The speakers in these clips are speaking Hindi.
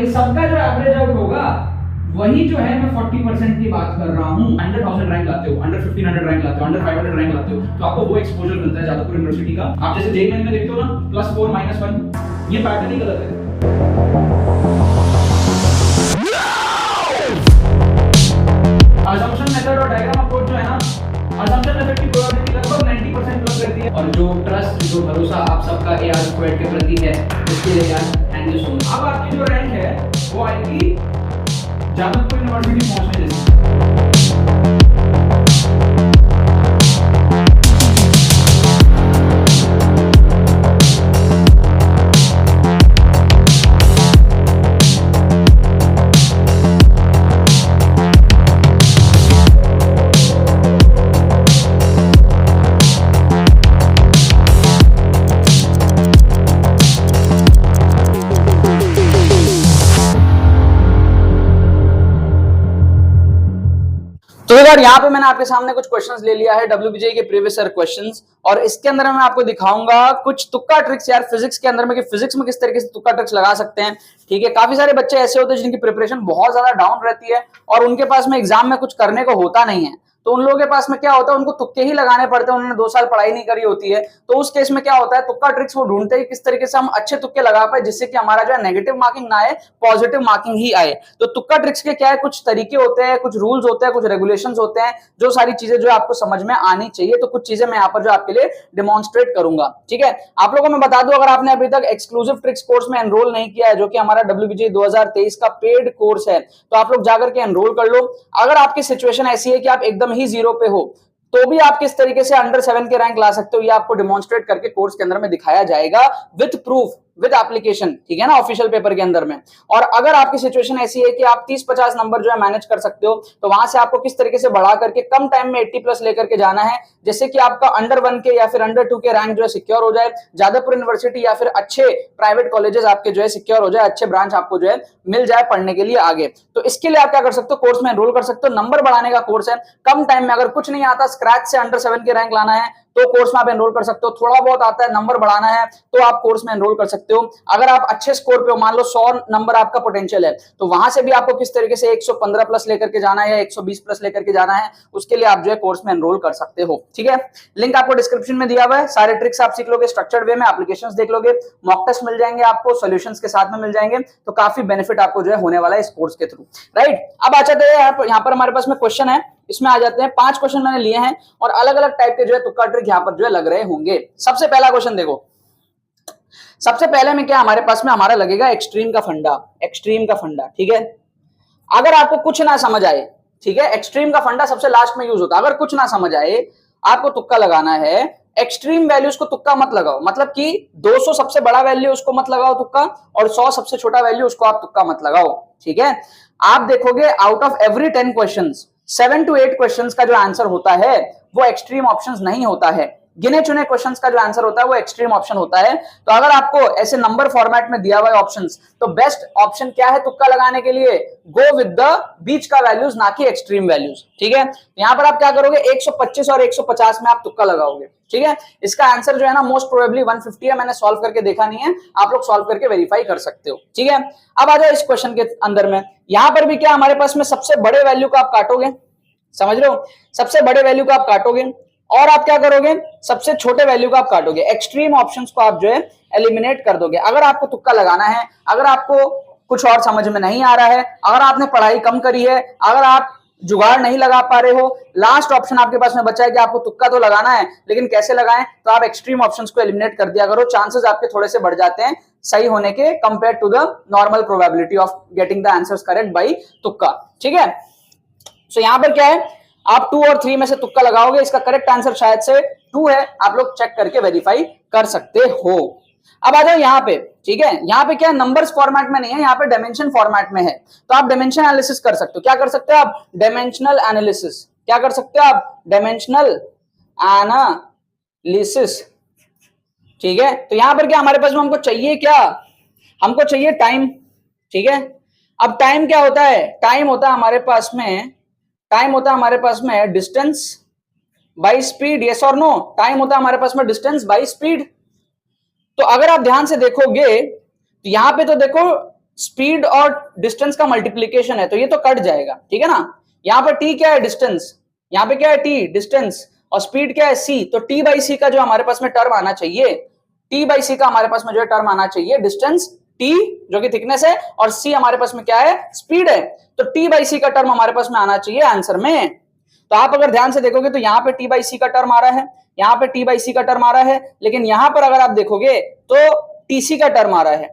इन सबका जो एवरेज आउट होगा वही जो है मैं 40% की बात कर रहा हूँ। 100,000 रैंक लाते हो, अंडर 1500 रैंक लाते हो, अंडर 500 रैंक लाते हो, तो आपको वो एक्सपोजर मिलता है जादवपुर यूनिवर्सिटी का। आप जैसे जेईई में देखते हो ना +4 -1, ये पैटर्न ही गलत है। असम्पशन मेथड और डायग्राम अप्रोच जो है ना, असम्पशन मेथड की प्रोबेबिलिटी लगभग 90% प्लस रहती है, और जो ट्रस्ट, जो भरोसा आप सबका AR स्क्वाड के प्रति है, उसके लिए यार थैंक यू सो मच। अब आपकी जो रैंक है वो आएगी जादवपुर यूनिवर्सिटी पहुंचने जैसी। तो यार यहाँ पे मैंने आपके सामने कुछ क्वेश्चंस ले लिया है WBJ के प्रीवियस ईयर क्वेश्चंस, और इसके अंदर मैं आपको दिखाऊंगा कुछ तुक्का ट्रिक्स यार फिजिक्स के अंदर में, कि फिजिक्स में किस तरीके से तुक्का ट्रिक्स लगा सकते हैं। ठीक है, काफी सारे बच्चे ऐसे होते हैं जिनकी प्रिपरेशन बहुत ज्यादा डाउन रहती है और उनके पास में एग्जाम में कुछ करने को होता नहीं है, तो उन लोगों के पास में क्या होता है, उनको तुक्के ही लगाने पड़ते हैं। उन्होंने 2 साल पढ़ाई नहीं करी होती है, तो उस केस में क्या होता है, तुक्का ट्रिक्स वो ढूंढते हैं किस तरीके से हम अच्छे तुक्के लगा पाए जिससे कि हमारा जो है नेगेटिव मार्किंग ना आए, पॉजिटिव मार्किंग ही आए। तो तुक्का ट्रिक्स के क्या है, कुछ तरीके होते हैं, कुछ रूल्स होते हैं, कुछ रेगुलेशंस होते हैं, जो सारी चीजें जो आपको समझ में आनी चाहिए। तो कुछ चीजें मैं यहाँ पर जो आपके लिए डिमॉन्स्ट्रेट करूंगा। ठीक है, आप लोगों को मैं बता दूं, अगर आपने अभी तक एक्सक्लूसिव ट्रिक्स कोर्स में एनरोल नहीं किया है, जो कि हमारा WBJ 2023 का पेड कोर्स है, तो आप लोग जाकर के एनरोल कर लो। अगर आपकी सिचुएशन ऐसी है कि आप एकदम ही जीरो पे हो, तो भी आप किस तरीके से अंडर 7 के रैंक ला सकते हो, ये आपको डिमॉन्स्ट्रेट करके कोर्स के अंदर में दिखाया जाएगा विद प्रूफ, विद एप्लीकेशन। ठीक है ना, ऑफिशियल पेपर के अंदर में। और अगर आपकी सिचुएशन ऐसी है कि आप 30-50 नंबर जो है मैनेज कर सकते हो, तो वहां से आपको किस तरीके से बढ़ा करके कम टाइम में 80+ लेकर के जाना है, जिससे कि आपका अंडर 1 के या फिर अंडर 2 के रैंक जो है सिक्योर हो जाए, जादवपुर यूनिवर्सिटी या फिर अच्छे प्राइवेट कॉलेजेस आपके जो है सिक्योर हो जाए, अच्छे ब्रांच आपको जो है मिल जाए पढ़ने के लिए आगे। तो इसके लिए आप क्या कर सकते हो, कोर्स में एनरोल कर सकते हो। नंबर बढ़ाने का कोर्स है, कम टाइम में, अगर कुछ नहीं आता, स्क्रैच से अंडर 7 के रैंक लाना है, तो कोर्स में आप एनरोल कर सकते हो। थोड़ा बहुत आता है, नंबर बढ़ाना है, तो आप कोर्स में एनरोल कर सकते हो। अगर आप अच्छे स्कोर पे हो, मान लो 100 नंबर आपका पोटेंशियल है, तो वहां से भी आपको किस तरीके से 115+ लेकर के जाना है या 120+ लेकर के जाना है, उसके लिए आप जो है कोर्स में एनरोल कर सकते हो। ठीक है, लिंक आपको डिस्क्रिप्शन में दिया हुआ है। सारे ट्रिक्स आप सीख लोगे स्ट्रक्चर्ड वे में, एप्लीकेशंस देख लोगे, मॉक टेस्ट मिल जाएंगे आपको, सॉल्यूशंस के साथ में मिल जाएंगे, तो काफी बेनिफिट आपको जो है होने वाला है इस कोर्स के थ्रू। राइट, अब आ जाते हैं यहाँ पर हमारे पास में क्वेश्चन है, इसमें आ जाते हैं। 5 क्वेश्चन मैंने लिए हैं और अलग अलग टाइप के जो है तुक्का ट्रिक यहाँ पर जो है लग रहे होंगे। सबसे पहला क्वेश्चन देखो, सबसे पहले में क्या हमारे पास में हमारा लगेगा एक्सट्रीम का फंडा। एक्सट्रीम का फंडा, ठीक है, अगर आपको कुछ ना समझ आए, ठीक है, एक्सट्रीम का फंडा सबसे लास्ट में यूज होता है। अगर कुछ ना समझ आए, आपको तुक्का लगाना है, एक्सट्रीम वैल्यूज को तुक्का मत लगाओ, मतलब कि 200 सबसे बड़ा वैल्यू उसको मत लगाओ तुक्का, और 100 सबसे छोटा वैल्यू उसको आप तुक्का मत लगाओ। ठीक है, आप देखोगे out of every 10 questions 7 to 8 questions का जो आंसर होता है वो एक्सट्रीम ऑप्शंस नहीं होता है। गिने चुने क्वेश्चंस का जो आंसर होता है वो एक्सट्रीम ऑप्शन होता है। तो अगर आपको ऐसे नंबर फॉर्मेट में दिया हुआ है ऑप्शंस, तो बेस्ट ऑप्शन क्या है तुक्का लगाने के लिए, गो विद द बीच का वैल्यूज, ना कि एक्सट्रीम वैल्यूज। ठीक है, यहां पर आप क्या करोगे, 125 और 150 में आप तुक्का लगाओगे। ठीक है, इसका आंसर जो है ना मोस्ट प्रोबेबली 150 है। मैंने सॉल्व करके देखा नहीं है, आप लोग सॉल्व करके वेरीफाई कर सकते हो। ठीक है, अब आ जाओ इस क्वेश्चन के अंदर में, यहां पर भी क्या हमारे पास में सबसे बड़े वैल्यू को आप काटोगे, समझ रहे हो, सबसे बड़े वैल्यू को आप काटोगे, और आप क्या करोगे, सबसे छोटे वैल्यू को आप काटोगे। एक्सट्रीम ऑप्शंस को आप जो है एलिमिनेट कर दोगे। अगर आपको तुक्का लगाना है, अगर आपको कुछ और समझ में नहीं आ रहा है, अगर आपने पढ़ाई कम करी है, अगर आप जुगाड़ नहीं लगा पा रहे हो, लास्ट ऑप्शन आपके पास में बचा है कि आपको तुक्का तो लगाना है, लेकिन कैसे लगाएं, तो आप एक्सट्रीम ऑप्शंस को एलिमिनेट कर दिया करो। चांसेस आपके थोड़े से बढ़ जाते हैं सही होने के, compare to the normal probability of getting the answers correct by तुक्का। ठीक है, सो यहां पर क्या है, आप 2 और 3 में से तुक्का लगाओगे, इसका करेक्ट आंसर शायद से 2 है, आप लोग चेक करके वेरीफाई कर सकते हो। अब आ जाओ यहाँ पे, ठीक है, यहाँ पे क्या नंबर्स फॉर्मेट में नहीं है, यहाँ पे डायमेंशन फॉर्मेट में है, तो आप डायमेंशन एनालिसिस कर सकते हो। क्या कर सकते हो आप, डायमेंशनल एनालिसिस, क्या कर सकते हो आप, डायमेंशनल एनालिसिस। ठीक है, तो यहां पर क्या हमारे पास में हमको चाहिए, क्या हमको चाहिए टाइम। ठीक है, अब टाइम क्या होता है, टाइम होता है हमारे पास में, टाइम होता है हमारे पास में डिस्टेंस बाय स्पीड, यस और नो, टाइम होता है हमारे पास में डिस्टेंस बाय स्पीड। तो अगर आप ध्यान से देखोगे तो यहां पे तो देखो स्पीड और डिस्टेंस का मल्टीप्लीकेशन है तो ये तो कट जाएगा, ठीक है ना। यहाँ पर टी क्या है, डिस्टेंस, यहाँ पे क्या है टी डिस्टेंस, और स्पीड क्या है सी, तो टी बाई सी का जो हमारे पास में टर्म आना चाहिए, टी बाई सी का हमारे पास में जो है टर्म आना चाहिए, डिस्टेंस टी जो कि थिकनेस है और सी हमारे पास में क्या है, स्पीड है, तो टी बाई सी का टर्म हमारे पास में आना चाहिए आंसर में। तो आप अगर ध्यान से देखोगे तो यहाँ पे टी बाई सी का टर्म आ रहा है, यहाँ पे टी बाई सी का टर्म आ रहा है, लेकिन यहाँ पर अगर आप देखोगे तो टीसी का टर्म आ रहा है,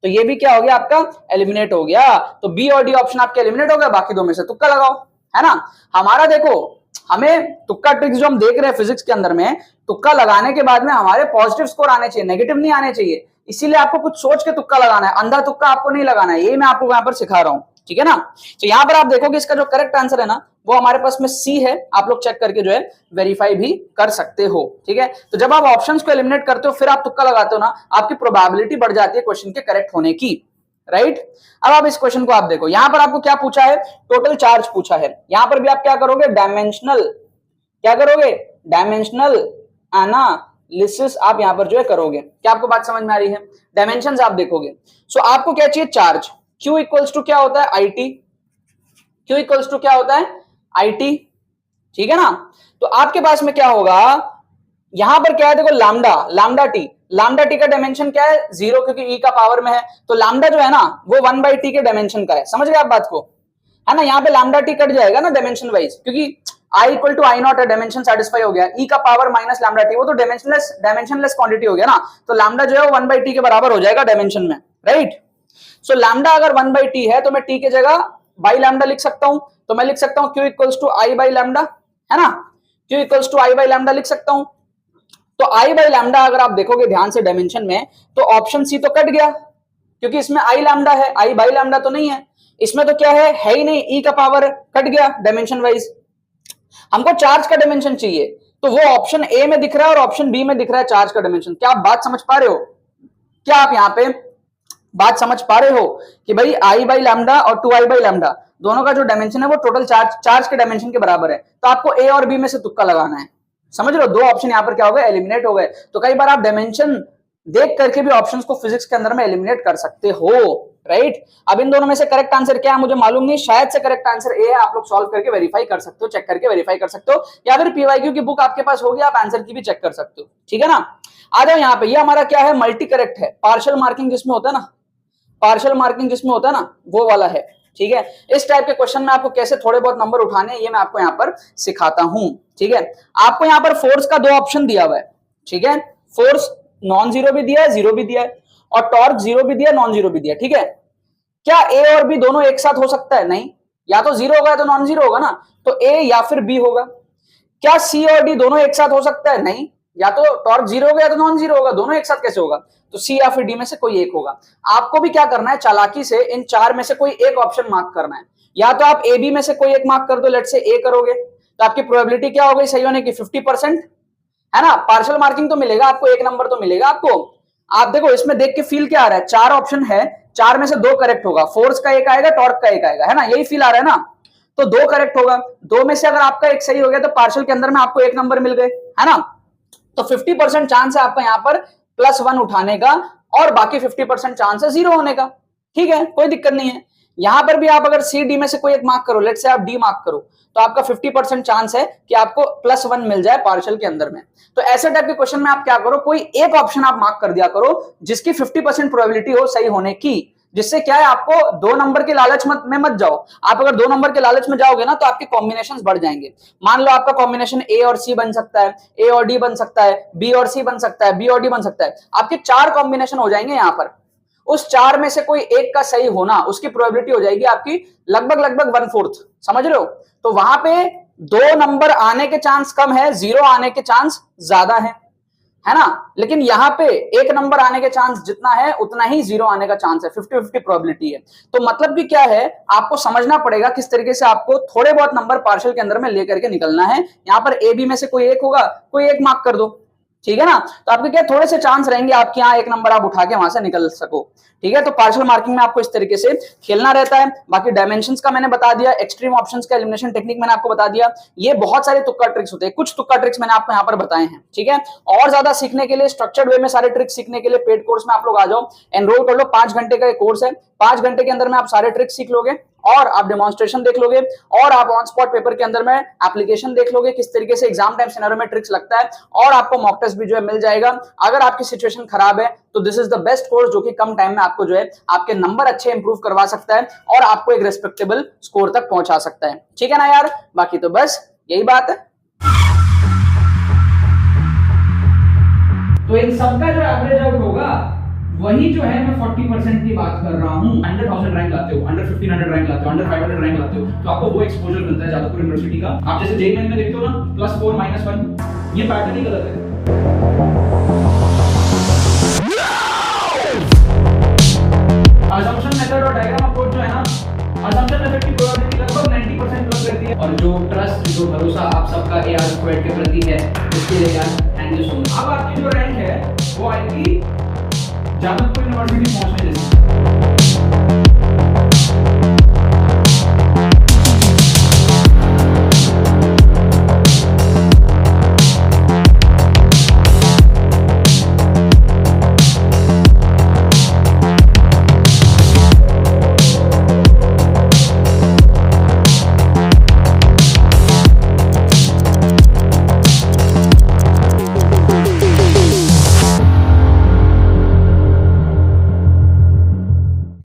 तो ये भी क्या हो गया आपका, एलिमिनेट हो गया। तो बी और डी ऑप्शन आपके एलिमिनेट हो गया, बाकी दो में से तुक्का लगाओ, है ना। हमारा देखो, हमें तुक्का ट्रिक्स जो हम देख रहे हैं फिजिक्स के अंदर में, तुक्का लगाने के बाद में हमारे पॉजिटिव स्कोर आने चाहिए, नेगेटिव नहीं आने चाहिए, इसीलिए आपको कुछ सोच के तुक्का लगाना है, अंधा तुक्का आपको नहीं लगाना है, ये मैं आपको यहाँ पर सिखा रहा हूं, ठीक है ना। तो यहाँ पर आप देखोगे इसका जो करेक्ट आंसर है ना वो हमारे पास में सी है, आप लोग चेक करके जो है वेरीफाई भी कर सकते हो, ठीक है। तो जब आप ऑप्शंस को एलिमिनेट करते हो फिर आप तुक्का लगाते हो ना, आपकी प्रोबेबिलिटी बढ़ जाती है क्वेश्चन के करेक्ट होने की, राइट। अब आप इस क्वेश्चन को आप देखो, यहां पर आपको क्या पूछा है, टोटल चार्ज पूछा है, यहां पर भी आप क्या करोगे, डायमेंशनल, क्या करोगे, डायमेंशनल एनालिसिस आप यहां पर जो है करोगे। क्या आपको बात समझ में आ रही है, डायमेंशंस आप देखोगे। सो आपको क्या चाहिए, चार्ज, Q इक्वल्स टू क्या होता है, IT, Q इक्वल्स टू क्या होता है, IT, ठीक है ना। तो आपके पास में क्या होगा, यहां पर क्या है देखो, लैम्डा, लैम्डा टी का डायमेंशन क्या है, 0, क्योंकि E का पावर में है, तो लैम्डा जो है ना वो 1/t के डायमेंशन का है, समझ गए आप बात को, है ना। यहाँ पे लैम्डा टी कट जाएगा ना डायमेंशन वाइज, क्योंकि I इक्वल टू I0 है, डायमेंशन सेटिस्फाई हो गया, E का पावर माइनस लैम्डा टी, वो तो डायमेंशनलेस क्वांटिटी हो गया ना, तो लैम्डा जो है वो 1/t के बराबर हो जाएगा डायमेंशन में, राइट। सो लैम्डा अगर 1/t है तो मैं t के जगह बाई लैम्डा लिख सकता हूं, तो मैं लिख सकता हूं Q equals to I by lambda, है ना, Q equals to I by lambda लिख सकता हूं। तो I बाई लैम्डा अगर आप देखोगे ध्यान से डायमेंशन में, तो ऑप्शन सी तो कट गया, क्योंकि इसमें I लैम्डा है, I बाई लैम्डा तो नहीं है, इसमें तो क्या है ही नहीं, E का पावर कट गया डायमेंशन वाइज। हमको चार्ज का डायमेंशन चाहिए, तो वो ऑप्शन ए में दिख रहा है और ऑप्शन बी में दिख रहा है चार्ज का डायमेंशन। क्या आप बात समझ पा रहे हो, क्या आप यहाँ पे बात समझ पा रहे हो कि भाई I बाई लैम्डा और 2I बाई लैम्डा दोनों का जो डायमेंशन है वो टोटल चार्ज के डायमेंशन के बराबर है, तो आपको ए और बी में से तुक्का लगाना है, समझ रहे हो। दो ऑप्शन यहाँ पर क्या हो गए, एलिमिनेट हो गए। तो कई बार आप डायमेंशन देख करके भी ऑप्शंस को फिजिक्स के अंदर में एलिमिनेट कर सकते हो, राइट। अब इन दोनों में से करेक्ट आंसर क्या है मुझे मालूम नहीं, शायद से करेक्ट आंसर ए है, आप लोग सॉल्व करके वेरीफाई कर सकते हो, चेक करके वेरीफाई कर सकते हो, या फिर पीवाईक्यू की बुक आपके पास होगी, आप आंसर की भी चेक कर सकते हो, ठीक है ना। आ जाओ यहाँ पे, ये हमारा क्या है, मल्टी करेक्ट है, पार्शियल मार्किंग जिसमें होता है ना, पार्शियल मार्किंग जिसमें होता है ना वो वाला है, ठीक है। इस टाइप के क्वेश्चन में आपको कैसे थोड़े बहुत नंबर उठाने हैं ये मैं आपको यहाँ पर सिखाता हूं, ठीक है। आपको यहाँ पर फोर्स का दो ऑप्शन दिया हुआ है, ठीक है, फोर्स नॉन जीरो भी दिया है, जीरो भी दिया है, और टॉर्क जीरो भी दिया, नॉन जीरो भी दिया, ठीक है। क्या ए और बी दोनों एक साथ हो सकता है, नहीं, या तो जीरो होगा या तो नॉन जीरो होगा ना, तो ए या फिर बी होगा। क्या सी और डी दोनों एक साथ हो सकता है, नहीं, या तो टॉर्क जीरो होगा या तो नॉन जीरो होगा, दोनों एक साथ कैसे होगा, तो सी या फिर डी में से कोई एक होगा। आपको भी क्या करना है, चालाकी से इन चार में से कोई एक ऑप्शन मार्क करना है, या तो आप ए बी में से कोई एक मार्क कर दो, लेट से ए करोगे तो आपकी प्रोबेबिलिटी क्या हो गई सही होने की, 50%, है ना। पार्शियल मार्किंग तो मिलेगा आपको, एक नंबर तो मिलेगा आपको। आप देखो इसमें देख के फील क्या आ रहा है, चार ऑप्शन है, चार में से दो करेक्ट होगा, फोर्स का एक आएगा, टॉर्क का एक आएगा, है ना, यही फील आ रहा है ना। तो दो करेक्ट होगा, दो में से अगर आपका एक सही हो गया तो पार्शियल के अंदर में आपको एक नंबर मिल गए, है ना। तो 50% चांस है आपका यहाँ पर +1 उठाने का, और बाकी 50% चांस है जीरो होने का, ठीक है, कोई दिक्कत नहीं है। यहां पर भी आप अगर सी डी में से कोई एक मार्क करो, लेट से आप डी मार्क करो, तो आपका 50% चांस है कि आपको +1 मिल जाए पार्शियल के अंदर में। तो ऐसे टाइप के क्वेश्चन में आप क्या करो, कोई एक ऑप्शन आप मार्क कर दिया करो जिसकी 50% प्रोबेबिलिटी हो सही होने की, जिससे क्या है आपको दो नंबर के लालच में मत जाओ। आप अगर दो नंबर के लालच में जाओगे ना तो आपके कॉम्बिनेशंस बढ़ जाएंगे। मान लो आपका कॉम्बिनेशन ए और सी बन सकता है, ए और डी बन सकता है, बी और सी बन सकता है, बी और डी बन सकता है, आपके 4 कॉम्बिनेशन हो जाएंगे यहाँ पर। उस 4 में से कोई एक का सही होना, उसकी प्रोबेबिलिटी हो जाएगी आपकी लगभग 1/4, समझ रहे हो। तो वहां पे दो नंबर आने के चांस कम है, जीरो आने के चांस ज्यादा है ना। लेकिन यहाँ पे एक नंबर आने के चांस जितना है उतना ही जीरो आने का चांस है, 50-50 प्रोबेबिलिटी है। तो मतलब कि क्या है, आपको समझना पड़ेगा किस तरीके से आपको थोड़े बहुत नंबर पार्शियल के अंदर में लेकर के निकलना है। यहाँ पर ए बी में से कोई एक होगा, कोई एक मार्क कर दो, ठीक है ना। तो आपके क्या थोड़े से चांस रहेंगे आपके यहाँ एक नंबर आप उठा के वहां से निकल सको। ठीक है, तो पार्शियल मार्किंग में आपको इस तरीके से खेलना रहता है। बाकी डायमेंशंस का मैंने बता दिया, एक्सट्रीम ऑप्शंस का एलिमिनेशन टेक्निक मैंने आपको बता दिया। ये बहुत सारे तुक्का ट्रिक्स होते हैं, कुछ तुक्का ट्रिक्स मैंने आपको यहाँ पर बताए हैं। ठीक है, और ज्यादा सीखने के लिए, स्ट्रक्चर्ड वे में सारे ट्रिक्स सीखने के लिए पेड कोर्स में आप लोग आ जाओ, एनरोल कर लो। 5 घंटे का कोर्स है, 5 घंटे के अंदर में आप सारे ट्रिक्स सीख लोगे और आप डेमोन्स्ट्रेशन देख लोगे और आप ऑन स्पॉट पेपर के अंदर में एप्लीकेशन देख लोगे, किस तरीके से एग्जाम टाइम सिनेरियो में ट्रिक्स लगता है, और आपको मॉक टेस्ट भी जो है मिल जाएगा। अगर आपकी सिचुएशन खराब है तो this is the best course जो कि कम टाइम में आपको जो है आपके नंबर अच्छे इंप्रूव करवा सकता है और आपको एक रेस्पेक्टेबल स्कोर तक पहुंचा सकता है। ठीक है ना यार, बाकी तो बस यही बात है। तो इन सबका जो एवरेज आउट होगा वही जो है मैं 40% की बात कर रहा हूँ। 100,000 रैंक लाते हो, अंडर 1500 रैंक लाते हो, अंडर 500 रैंक लाते हो, तो आपको वो एक्सपोजर मिलता है जादवपुर यूनिवर्सिटी का। आप जैसे जेईई में देखते हो ना +4 -1, ये पैटर्न ही गलत है। assumption मेथड और डायग्राम अप्रोच जो है ना, assumption मेथड की प्रोबेबिलिटी लगभग 90% प्लस रहती है, और जो ट्रस्ट, जो भरोसा आप सबका AR स्क्वाड के प्रति है, उसके लिए यार थैंक यू सो मच। अब आपकी जो रैंक है वो आएगी जादवपुर यूनिवर्सिटी पहुंचने जैसी।